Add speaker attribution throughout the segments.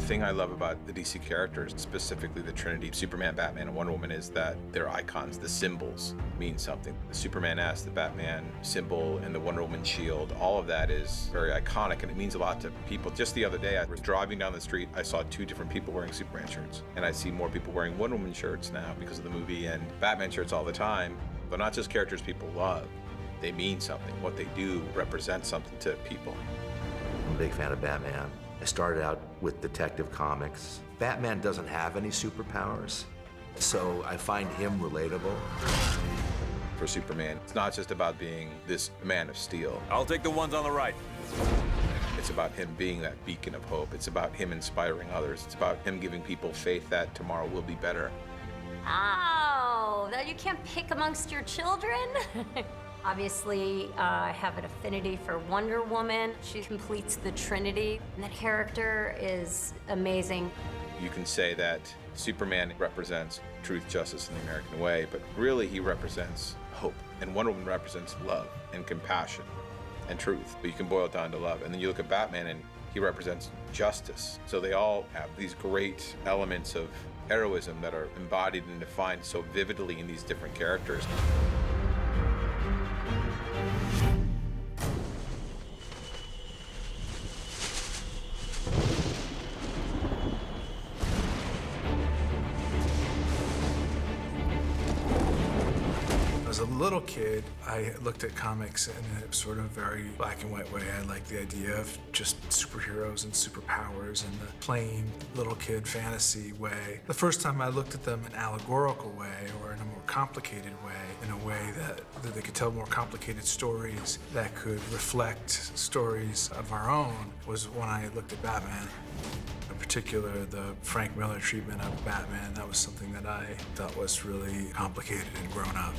Speaker 1: thing I love about the DC characters, specifically the Trinity, Superman, Batman, and Wonder Woman, is that they're icons. The symbols mean something. The Superman S, the Batman symbol, and the Wonder Woman shield, all of that is very iconic, and it means a lot to people. Just the other day, I was driving down the street, I saw 2 different people wearing Superman shirts, and I see more people wearing Wonder Woman shirts now because of the movie, and Batman shirts all the time. They're not just characters people love, they mean something. What they do represents something to people.
Speaker 2: I'm a big fan of Batman. I started out with Detective Comics. Batman doesn't have any superpowers, so I find him relatable.
Speaker 1: For Superman, it's not just about being this man of steel.
Speaker 3: I'll take the ones on the right.
Speaker 1: It's about him being that beacon of hope. It's about him inspiring others. It's about him giving people faith that tomorrow will be better.
Speaker 4: Oh, that you can't pick amongst your children? Obviously, I have an affinity for Wonder Woman. She completes the Trinity, and that character is amazing.
Speaker 1: You can say that Superman represents truth, justice, and the American way, but really he represents hope. And Wonder Woman represents love and compassion and truth. But you can boil it down to love. And then you look at Batman and he represents justice. So they all have these great elements of heroism that are embodied and defined so vividly in these different characters.
Speaker 5: As a little kid, I looked at comics in a sort of very black and white way. I liked the idea of just superheroes and superpowers in the plain little kid fantasy way. The first time I looked at them in an allegorical way or in a more complicated way, in a way that they could tell more complicated stories that could reflect stories of our own, was when I looked at Batman. In particular, the Frank Miller treatment of Batman, that was something that I thought was really complicated and grown up.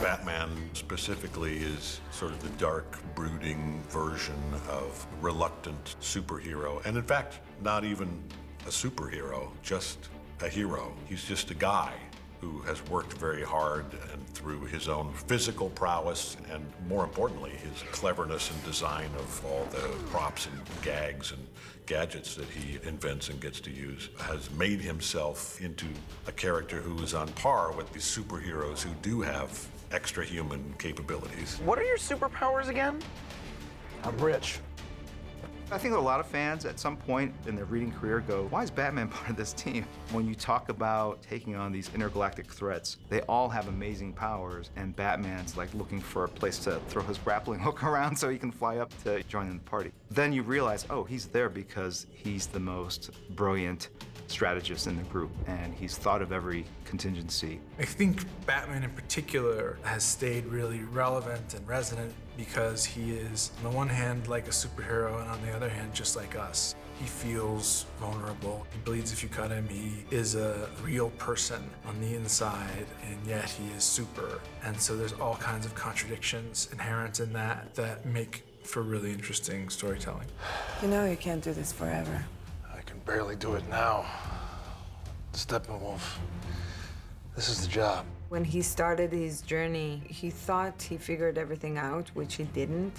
Speaker 6: Batman specifically is sort of the dark, brooding version of reluctant superhero. And in fact, not even a superhero, just a hero. He's just a guy who has worked very hard and through his own physical prowess and, more importantly, his cleverness and design of all the props and gags and gadgets that he invents and gets to use, has made himself into a character who is on par with the superheroes who do have extra human capabilities.
Speaker 7: What are your superpowers again?
Speaker 8: I'm rich.
Speaker 9: I think a lot of fans at some point in their reading career go, why is Batman part of this team? When you talk about taking on these intergalactic threats, they all have amazing powers, and Batman's like looking for a place to throw his grappling hook around so he can fly up to join in the party. Then you realize, oh, he's there because he's the most brilliant strategist in the group, and he's thought of every contingency.
Speaker 5: I think Batman in particular has stayed really relevant and resonant because he is, on the one hand, like a superhero, and on the other hand, just like us. He feels vulnerable. He bleeds if you cut him. He is a real person on the inside, and yet he is super. And so there's all kinds of contradictions inherent in that make for really interesting storytelling.
Speaker 10: You know you can't do this forever.
Speaker 8: I can barely do it now. Steppenwolf, this is the job.
Speaker 10: When he started his journey, he thought he figured everything out, which he didn't.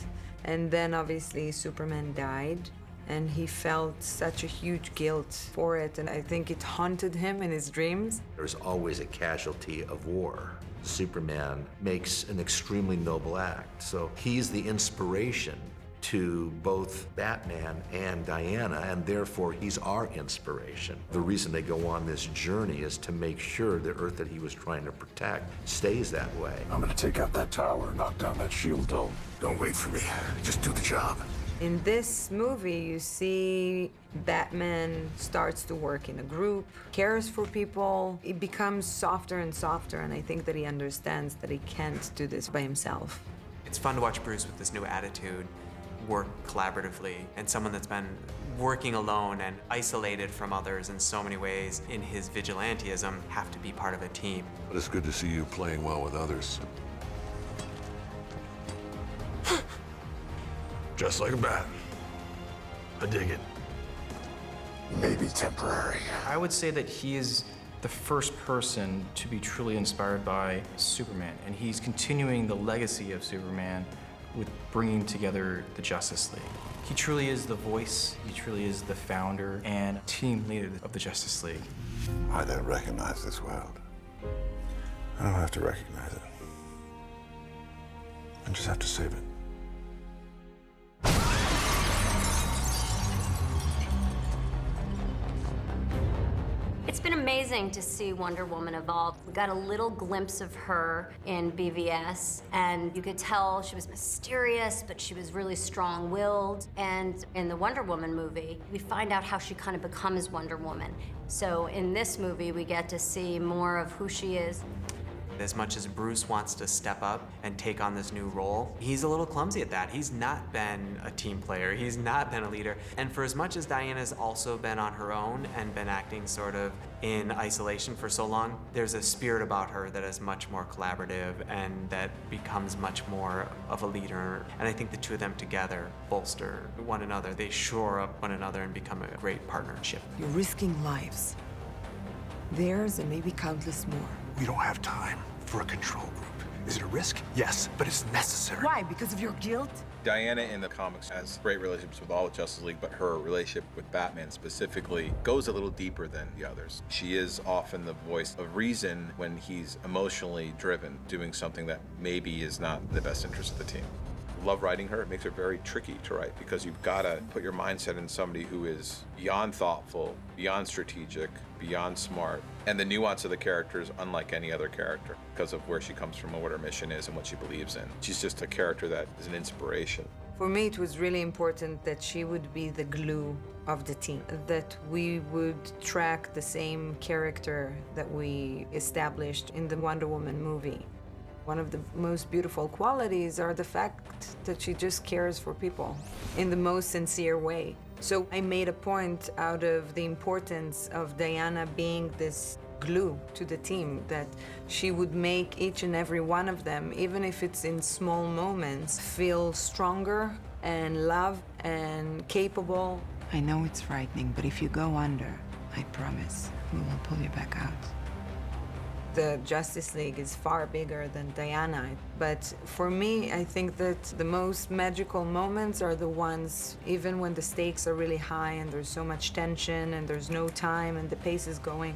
Speaker 10: And then obviously Superman died, and he felt such a huge guilt for it, and I think it haunted him in his dreams.
Speaker 2: There's always a casualty of war. Superman makes an extremely noble act, so he's the inspiration to both Batman and Diana, and therefore he's our inspiration. The reason they go on this journey is to make sure the Earth that he was trying to protect stays that way.
Speaker 8: I'm gonna take out that tower, knock down that shield dome. Don't wait for me, just do the job.
Speaker 10: In this movie, you see Batman starts to work in a group, cares for people. It becomes softer and softer, and I think that he understands that he can't do this by himself.
Speaker 11: It's fun to watch Bruce with this new attitude, work collaboratively, and someone that's been working alone and isolated from others in so many ways in his vigilantism have to be part of a team.
Speaker 6: But it's good to see you playing well with others. Just like a bat. I dig it.
Speaker 8: Maybe temporary.
Speaker 12: I would say that he is the first person to be truly inspired by Superman, and he's continuing the legacy of Superman with bringing together the Justice League. He truly is the voice, he truly is the founder and team leader of the Justice League.
Speaker 8: I don't recognize this world. I don't have to recognize it. I just have to save it.
Speaker 4: It's been amazing to see Wonder Woman evolve. We got a little glimpse of her in BVS, and you could tell she was mysterious, but she was really strong-willed. And in the Wonder Woman movie, we find out how she kind of becomes Wonder Woman. So in this movie, we get to see more of who she is.
Speaker 11: As much as Bruce wants to step up and take on this new role, he's a little clumsy at that. He's not been a team player, he's not been a leader. And for as much as Diana's also been on her own and been acting sort of in isolation for so long, there's a spirit about her that is much more collaborative and that becomes much more of a leader. And I think the two of them together bolster one another. They shore up one another and become a great partnership.
Speaker 3: You're risking lives. Theirs and maybe countless more.
Speaker 8: We don't have time for a control group. Is it a risk? Yes, but it's necessary.
Speaker 3: Why? Because of your guilt?
Speaker 1: Diana in the comics has great relationships with all of Justice League, but her relationship with Batman specifically goes a little deeper than the others. She is often the voice of reason when he's emotionally driven, doing something that maybe is not in the best interest of the team. Love writing her. It makes her very tricky to write because you've got to put your mindset in somebody who is beyond thoughtful, beyond strategic, beyond smart, and the nuance of the character is unlike any other character because of where she comes from and what her mission is and what she believes in. She's just a character that is an inspiration.
Speaker 10: For me, it was really important that she would be the glue of the team, that we would track the same character that we established in the Wonder Woman movie. One of the most beautiful qualities are the fact that she just cares for people in the most sincere way. So I made a point out of the importance of Diana being this glue to the team, that she would make each and every one of them, even if it's in small moments, feel stronger and loved and capable.
Speaker 3: I know it's frightening, but if you go under, I promise we will pull you back out.
Speaker 10: The Justice League is far bigger than Diana, but for me, I think that the most magical moments are the ones, even when the stakes are really high and there's so much tension and there's no time and the pace is going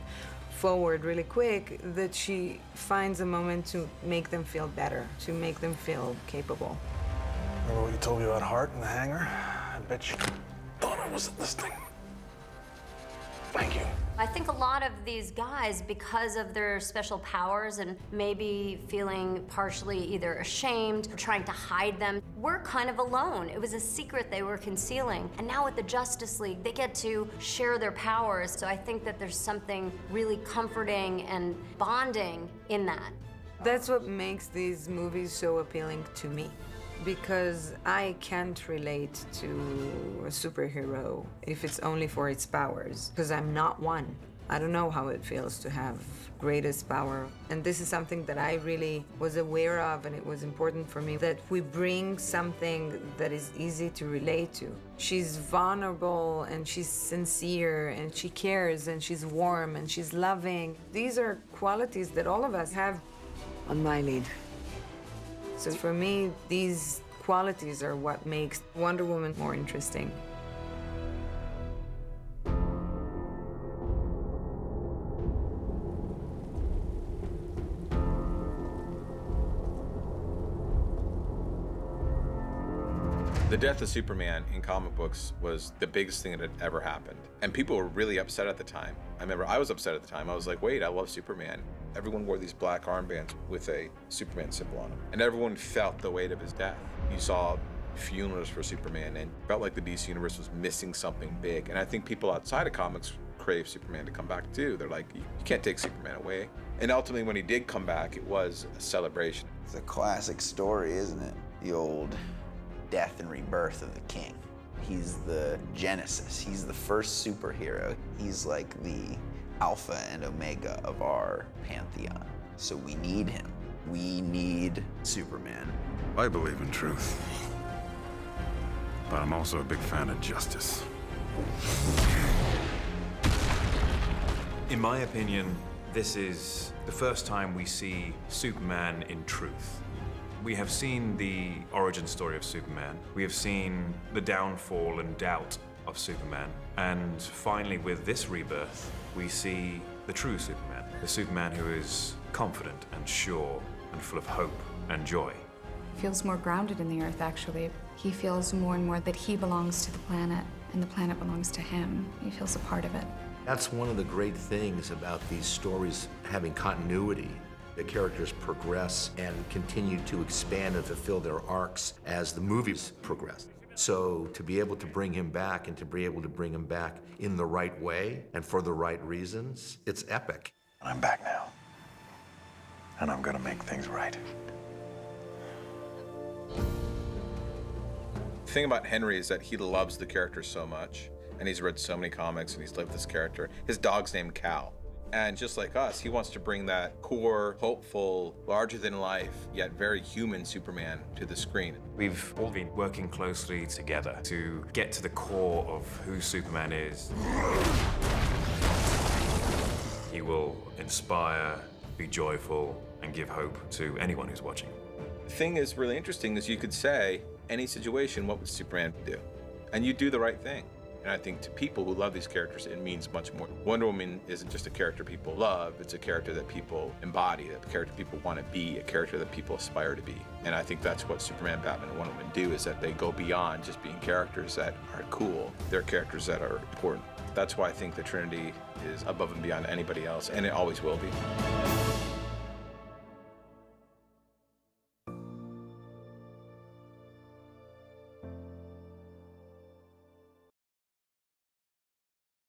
Speaker 10: forward really quick, that she finds a moment to make them feel better, to make them feel capable.
Speaker 8: Remember what you told me about Hart in the hangar? I bet you thought I wasn't listening. Thank you.
Speaker 4: I think a lot of these guys, because of their special powers and maybe feeling partially either ashamed or trying to hide them, were kind of alone. It was a secret they were concealing. And now with the Justice League, they get to share their powers. So I think that there's something really comforting and bonding in that.
Speaker 10: That's what makes these movies so appealing to me, because I can't relate to a superhero if it's only for its powers, because I'm not one. I don't know how it feels to have greatest power. And this is something that I really was aware of, and it was important for me that we bring something that is easy to relate to. She's vulnerable, and she's sincere, and she cares, and she's warm, and she's loving. These are qualities that all of us have.
Speaker 3: On my lead.
Speaker 10: So for me, these qualities are what makes Wonder Woman more interesting.
Speaker 1: The death of Superman in comic books was the biggest thing that had ever happened. And people were really upset at the time. I remember I was upset at the time. I was like, wait, I love Superman. Everyone wore these black armbands with a Superman symbol on them. And everyone felt the weight of his death. You saw funerals for Superman and felt like the DC universe was missing something big. And I think people outside of comics crave Superman to come back too. They're like, you can't take Superman away. And ultimately when he did come back, it was a celebration.
Speaker 13: It's a classic story, isn't it? The old death and rebirth of the king. He's the genesis. He's the first superhero. He's like the alpha and omega of our pantheon. So we need him. We need Superman.
Speaker 8: I believe in truth, but I'm also a big fan of justice.
Speaker 14: In my opinion, this is the first time we see Superman in truth. We have seen the origin story of Superman. We have seen the downfall and doubt of Superman. And finally, with this rebirth, we see the true Superman. The Superman who is confident and sure and full of hope and joy.
Speaker 15: He feels more grounded in the Earth, actually. He feels more and more that he belongs to the planet, and the planet belongs to him. He feels a part of it.
Speaker 2: That's one of the great things about these stories having continuity. The characters progress and continue to expand and fulfill their arcs as the movies progress. So to be able to bring him back and to be able to bring him back in the right way and for the right reasons, it's epic.
Speaker 8: I'm back now. And I'm gonna make things right.
Speaker 1: The thing about Henry is that he loves the character so much, and he's read so many comics and he's lived this character. His dog's named Cal. And just like us, he wants to bring that core, hopeful, larger-than-life, yet very human Superman to the screen.
Speaker 14: We've all been working closely together to get to the core of who Superman is. He will inspire, be joyful, and give hope to anyone who's watching.
Speaker 1: The thing is really interesting is you could say, any situation, what would Superman do? And you do the right thing. And I think to people who love these characters, it means much more. Wonder Woman isn't just a character people love, it's a character that people embody, a character people want to be, a character that people aspire to be. And I think that's what Superman, Batman, and Wonder Woman do, is that they go beyond just being characters that are cool. They're characters that are important. That's why I think the Trinity is above and beyond anybody else, and it always will be.